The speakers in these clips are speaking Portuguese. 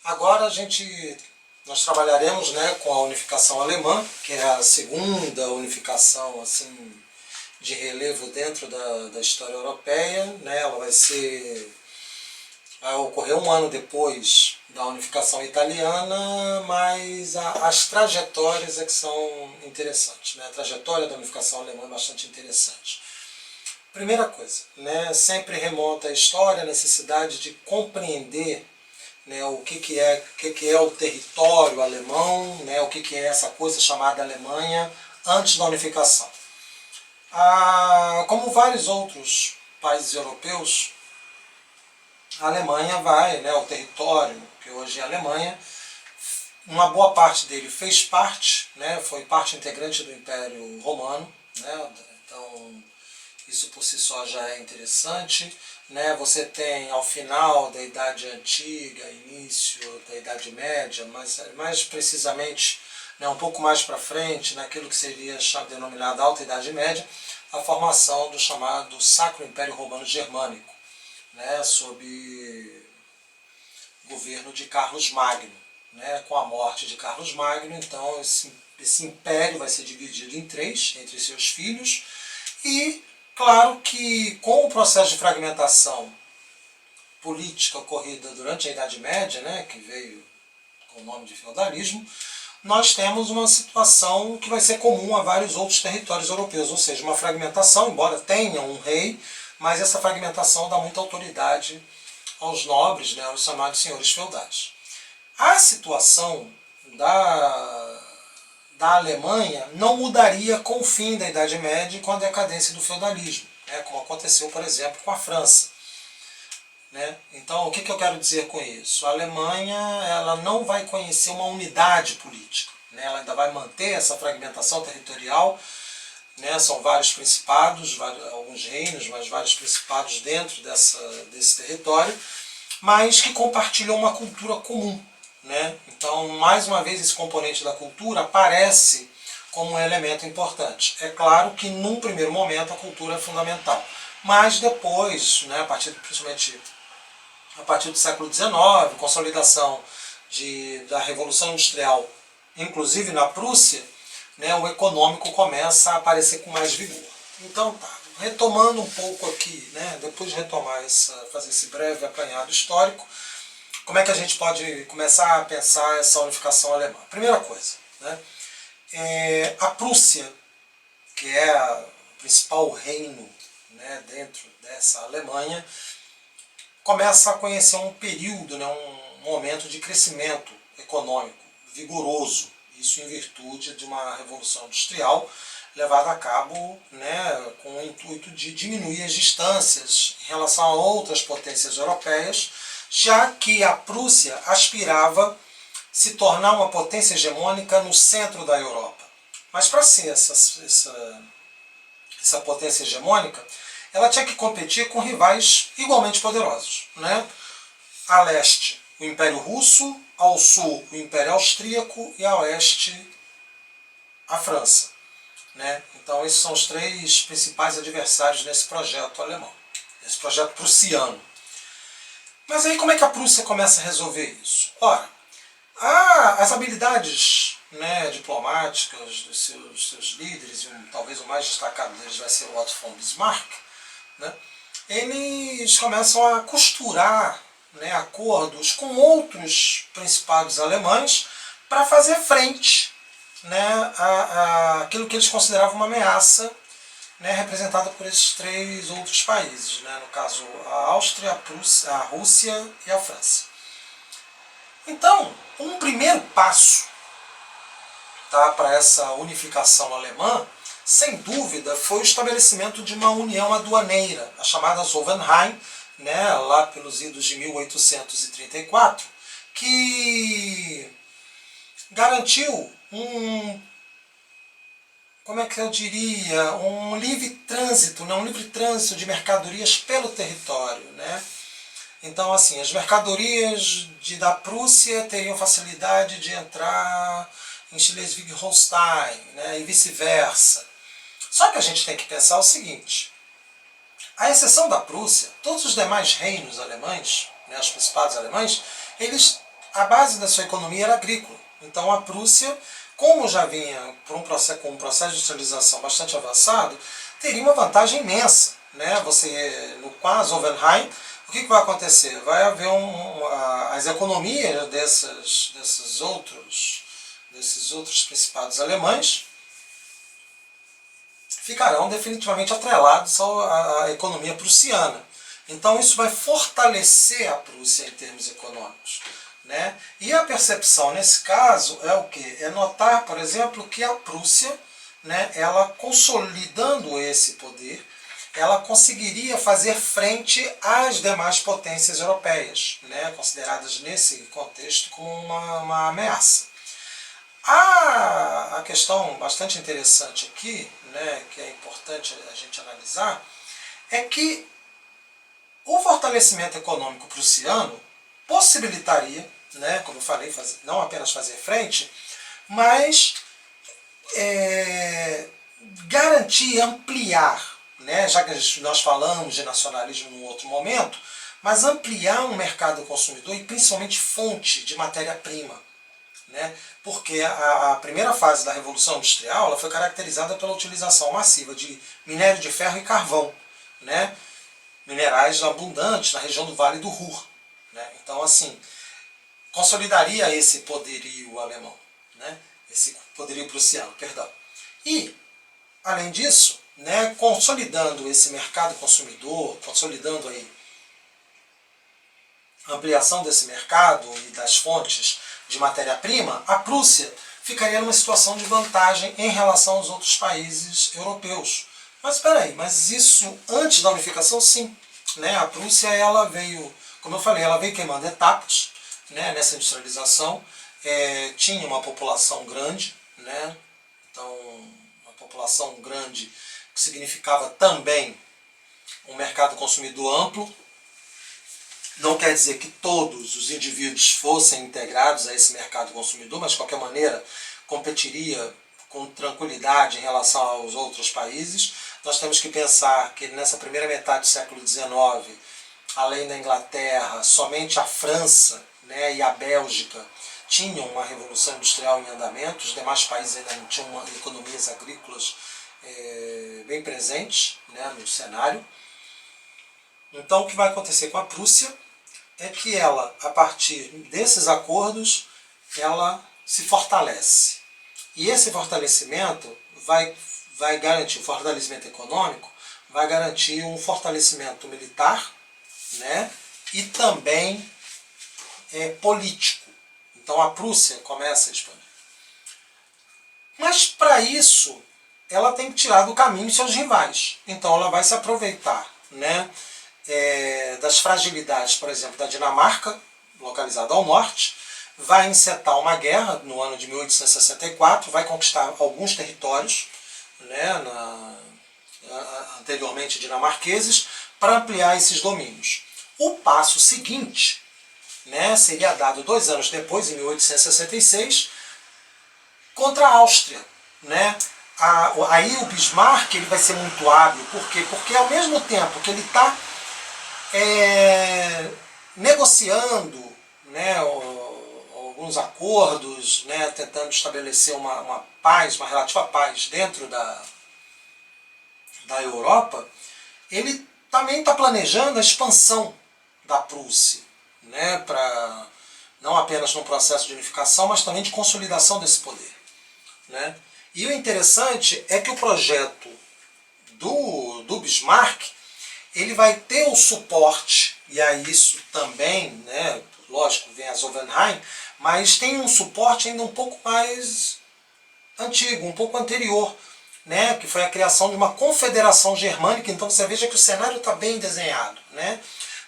Agora nós trabalharemos, né, com a unificação alemã, que é a segunda unificação assim, de relevo dentro da história europeia. Né? Ela vai ocorrer um ano depois da unificação italiana, mas as trajetórias é que são interessantes. Né? A trajetória da unificação alemã é bastante interessante. Primeira coisa, né, sempre remonta à história, a necessidade de compreender, né, o que é o território alemão, né, o que é essa coisa chamada Alemanha antes da unificação. Como vários outros países europeus, a Alemanha o território que hoje é a Alemanha, uma boa parte dele fez parte, né, foi parte integrante do Império Romano, né, então isso por si só já é interessante. Né? Você tem ao final da Idade Antiga, início da Idade Média, mas mais precisamente, né, um pouco mais para frente, naquilo que seria denominado Alta Idade Média, a formação do chamado Sacro Império Romano Germânico, né, sob o governo de Carlos Magno. Né? Com a morte de Carlos Magno, então esse império vai ser dividido em três, entre seus filhos, e claro que com o processo de fragmentação política ocorrida durante a Idade Média, né, que veio com o nome de feudalismo, nós temos uma situação que vai ser comum a vários outros territórios europeus, ou seja, uma fragmentação, embora tenha um rei, mas essa fragmentação dá muita autoridade aos nobres, né, aos chamados senhores feudais. A situação da Alemanha não mudaria com o fim da Idade Média e com a decadência do feudalismo, né, como aconteceu, por exemplo, com a França. Né? Então, o que eu quero dizer com isso? A Alemanha ela não vai conhecer uma unidade política. Né? Ela ainda vai manter essa fragmentação territorial. Né? São vários principados, alguns reinos, mas vários principados dentro desse território, mas que compartilham uma cultura comum. Né? Então, mais uma vez, esse componente da cultura aparece como um elemento importante. É claro que, num primeiro momento, a cultura é fundamental, mas depois, né, principalmente a partir do século XIX, consolidação da Revolução Industrial, inclusive na Prússia, né, o econômico começa a aparecer com mais vigor. Então, retomando um pouco aqui, né, depois de fazer esse breve apanhado histórico, como é que a gente pode começar a pensar essa unificação alemã? Primeira coisa, né, a Prússia, que é o principal reino, né, dentro dessa Alemanha, começa a conhecer um período, né, um momento de crescimento econômico vigoroso, isso em virtude de uma revolução industrial levada a cabo, né, com o intuito de diminuir as distâncias em relação a outras potências europeias, já que a Prússia aspirava se tornar uma potência hegemônica no centro da Europa. Mas para ser essa potência hegemônica, ela tinha que competir com rivais igualmente poderosos. Né? A leste, o Império Russo, ao sul, o Império Austríaco e a oeste, a França. Né? Então esses são os três principais adversários nesse projeto alemão, nesse projeto prussiano. Mas aí como é que a Prússia começa a resolver isso? Ora, as habilidades, né, diplomáticas dos seus líderes, e talvez o mais destacado deles vai ser o Otto von Bismarck, né, eles começam a costurar, né, acordos com outros principados alemães para fazer frente, né, àquilo que eles consideravam uma ameaça, né, representada por esses três outros países, né, no caso a Áustria, a Prússia, a Rússia e a França. Então, um primeiro passo, tá, para essa unificação alemã, sem dúvida, foi o estabelecimento de uma união aduaneira, a chamada Zollverein, né, lá pelos idos de 1834, que garantiu como é que eu diria, um livre trânsito, né, um livre trânsito de mercadorias pelo território. Né? Então, assim, as mercadorias da Prússia teriam facilidade de entrar em Schleswig-Holstein, né, e vice-versa. Só que a gente tem que pensar o seguinte, à exceção da Prússia, todos os demais reinos alemães, né, os principados alemães, eles a base da sua economia era agrícola. Então a Prússia, como já vinha com um processo de industrialização bastante avançado, teria uma vantagem imensa. Né? Você, no caso Hohenheim, o que vai acontecer? Vai haver as economias desses outros principados alemães ficarão definitivamente atrelados à economia prussiana. Então isso vai fortalecer a Prússia em termos econômicos. Né? E a percepção nesse caso é o quê? É notar, por exemplo, que a Prússia, né, ela consolidando esse poder, ela conseguiria fazer frente às demais potências europeias, né, consideradas nesse contexto como uma ameaça. A questão bastante interessante aqui, né, que é importante a gente analisar, é que o fortalecimento econômico prussiano possibilitaria, né, como eu falei, não apenas fazer frente, mas garantir, ampliar, né, já que nós falamos de nacionalismo num outro momento, mas ampliar um mercado consumidor e principalmente fonte de matéria-prima. Né? Porque a primeira fase da Revolução Industrial ela foi caracterizada pela utilização massiva de minério de ferro e carvão, né? Minerais abundantes na região do Vale do Ruhr. Né? Então, assim, consolidaria esse poderio alemão, né? Esse poderio prussiano, perdão. E, além disso, né, consolidando esse mercado consumidor, consolidando aí a ampliação desse mercado e das fontes de matéria-prima, a Prússia ficaria numa situação de vantagem em relação aos outros países europeus. Mas espera aí, mas isso antes da unificação, sim. Né? A Prússia, ela veio, como eu falei, ela veio queimando etapas, né, nessa industrialização. Tinha uma população grande, né? Então, uma população grande que significava também um mercado consumidor amplo. Não quer dizer que todos os indivíduos fossem integrados a esse mercado consumidor, mas de qualquer maneira competiria com tranquilidade em relação aos outros países. Nós temos que pensar que nessa primeira metade do século XIX, além da Inglaterra, somente a França, né, e a Bélgica tinham uma revolução industrial em andamento, os demais países ainda não tinham economias agrícolas bem presentes, né, no cenário. Então o que vai acontecer com a Prússia é que ela, a partir desses acordos, ela se fortalece. E esse fortalecimento vai garantir, o fortalecimento econômico, vai garantir um fortalecimento militar, né, e também político. Então a Prússia começa a expandir. Mas para isso, ela tem que tirar do caminho seus rivais. Então ela vai se aproveitar, né, das fragilidades, por exemplo, da Dinamarca, localizada ao norte, vai encetar uma guerra no ano de 1864, vai conquistar alguns territórios, né, anteriormente dinamarqueses, para ampliar esses domínios. O passo seguinte, né, seria dado 2 anos depois, em 1866, contra a Áustria. Né? Aí o Bismarck ele vai ser muito hábil. Por quê? Porque ao mesmo tempo que ele está negociando, né, alguns acordos, né, tentando estabelecer uma paz, uma relativa paz dentro da Europa, ele também está planejando a expansão da Prússia, né, não apenas no processo de unificação, mas também de consolidação desse poder. Né? E o interessante é que o projeto do Bismarck ele vai ter o suporte, e aí isso também, né, lógico, vem as Hohenheim, mas tem um suporte ainda um pouco mais antigo, um pouco anterior, né, que foi a criação de uma confederação germânica. Então você veja que o cenário está bem desenhado. Né,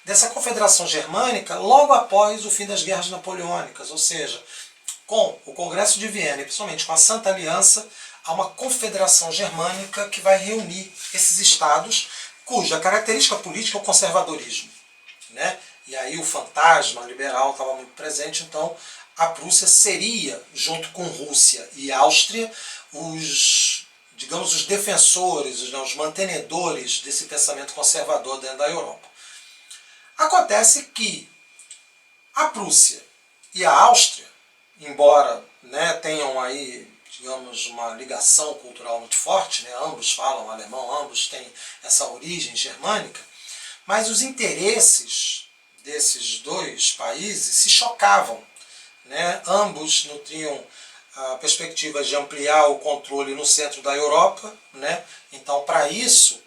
dessa confederação germânica logo após o fim das guerras napoleônicas, ou seja, com o Congresso de Viena e principalmente com a Santa Aliança, há uma confederação germânica que vai reunir esses estados cuja característica política é o conservadorismo. Né? E aí o fantasma liberal estava muito presente, então a Prússia seria, junto com Rússia e Áustria, os defensores, os mantenedores desse pensamento conservador dentro da Europa. Acontece que a Prússia e a Áustria, embora, né, tenham aí, digamos, uma ligação cultural muito forte, né, ambos falam alemão, ambos têm essa origem germânica, mas os interesses desses dois países se chocavam, né? Ambos nutriam a perspectiva de ampliar o controle no centro da Europa, né? Então, para isso,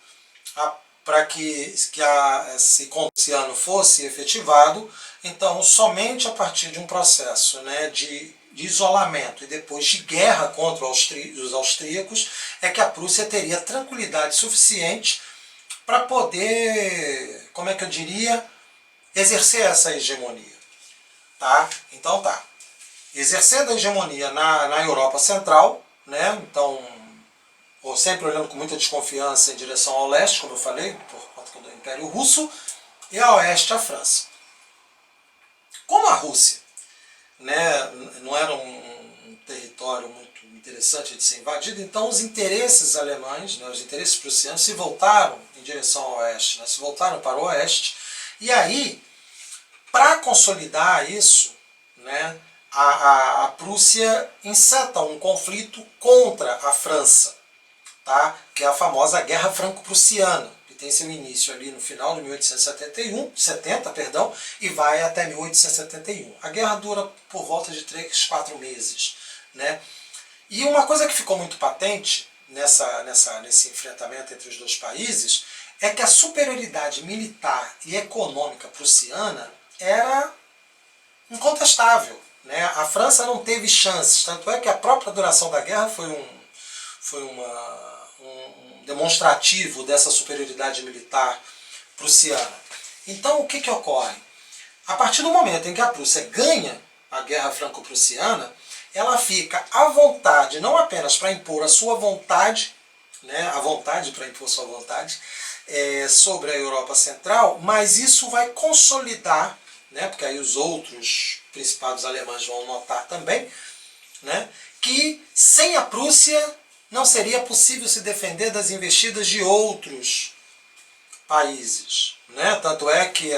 para que esse ano fosse efetivado, então somente a partir de um processo, né, de isolamento e depois de guerra contra os austríacos é que a Prússia teria tranquilidade suficiente para poder, como é que eu diria, exercer essa hegemonia. Tá? Então tá. Exercendo a hegemonia na Europa Central, né? Então, sempre olhando com muita desconfiança em direção ao leste, como eu falei, por conta do Império Russo, e a oeste a França. Como a Rússia, né, não era um território muito interessante de ser invadido, então os interesses alemães, né, os interesses prussianos, se voltaram em direção ao oeste, né, se voltaram para o oeste, e aí, para consolidar isso, né, a Prússia enceta um conflito contra a França, tá? Que é a famosa Guerra Franco-Prussiana, que tem seu início ali no final de 1870, e vai até 1871. A guerra dura por volta de 3, 4 meses. Né? E uma coisa que ficou muito patente nesse enfrentamento entre os dois países é que a superioridade militar e econômica prussiana era incontestável. Né? A França não teve chances, tanto é que a própria duração da guerra foi um demonstrativo dessa superioridade militar prussiana. Então o que ocorre? A partir do momento em que a Prússia ganha a guerra franco-prussiana, ela fica à vontade, não apenas para impor a sua vontade, né, a vontade para impor sua vontade sobre a Europa Central, mas isso vai consolidar, né, porque aí os outros principados alemães vão notar também, né, que sem a Prússia não seria possível se defender das investidas de outros países. Né? Tanto é que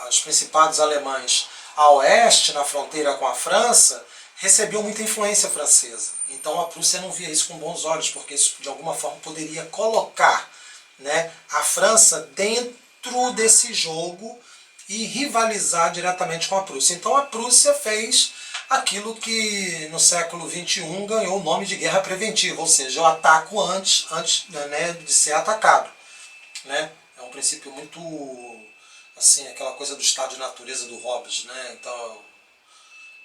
os principados alemães a oeste, na fronteira com a França, recebiam muita influência francesa. Então a Prússia não via isso com bons olhos, porque isso de alguma forma poderia colocar, né, a França dentro desse jogo e rivalizar diretamente com a Prússia. Então a Prússia fez aquilo que no século XXI ganhou o nome de guerra preventiva, ou seja, eu ataco antes né, de ser atacado. Né? É um princípio muito, assim, aquela coisa do estado de natureza do Hobbes. Né? Então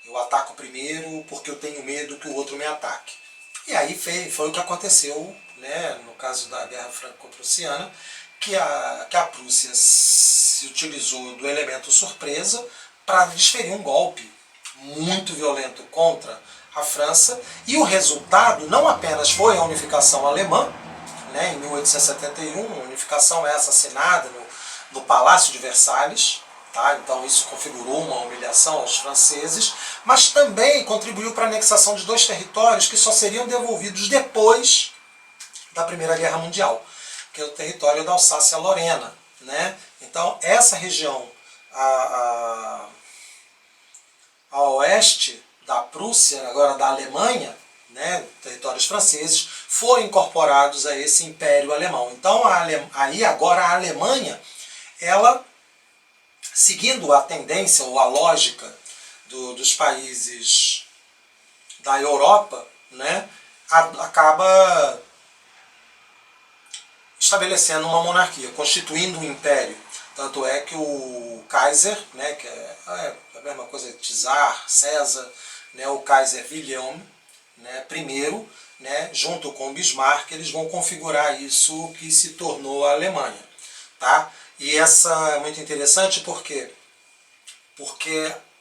eu ataco primeiro porque eu tenho medo que o outro me ataque. E aí foi o que aconteceu, né, no caso da Guerra Franco-Prussiana, que a Prússia se utilizou do elemento surpresa para desferir um golpe muito violento contra a França, e o resultado não apenas foi a unificação alemã, né, em 1871, unificação essa assinada no Palácio de Versalhes, tá? Então isso configurou uma humilhação aos franceses, mas também contribuiu para a anexação de dois territórios que só seriam devolvidos depois da Primeira Guerra Mundial, que é o território da Alsácia-Lorena. Né? Então essa região a oeste da Prússia, agora da Alemanha, né, territórios franceses, foram incorporados a esse Império Alemão. Então aí agora a Alemanha, ela, seguindo a tendência ou a lógica dos países da Europa, né, acaba estabelecendo uma monarquia, constituindo um império. Tanto é que o Kaiser, né, que é a mesma coisa que Czar, César, né, o Kaiser Wilhelm, né, I, né, junto com Bismarck, eles vão configurar isso que se tornou a Alemanha. Tá? E essa é muito interessante porque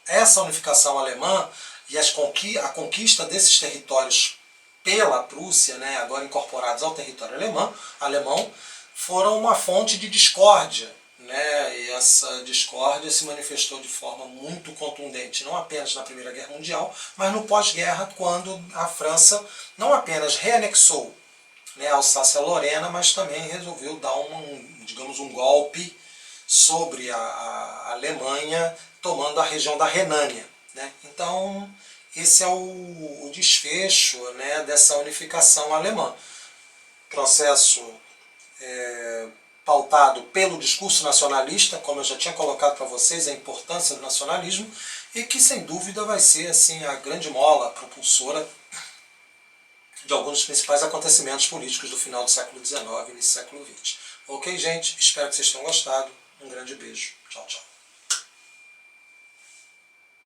essa unificação alemã e a conquista desses territórios pela Prússia, né, agora incorporados ao território alemão, foram uma fonte de discórdia. Né, e essa discórdia se manifestou de forma muito contundente, não apenas na Primeira Guerra Mundial, mas no pós-guerra, quando a França não apenas reanexou, né, a Alsácia-Lorena, mas também resolveu dar digamos, um golpe sobre a Alemanha, tomando a região da Renânia. né? Então, esse é o desfecho, né, dessa unificação alemã. Processo pautado pelo discurso nacionalista, como eu já tinha colocado para vocês, a importância do nacionalismo, e que sem dúvida vai ser assim a grande mola propulsora de alguns dos principais acontecimentos políticos do final do século XIX e início do século XX. Ok, gente? Espero que vocês tenham gostado. Um grande beijo. Tchau, tchau.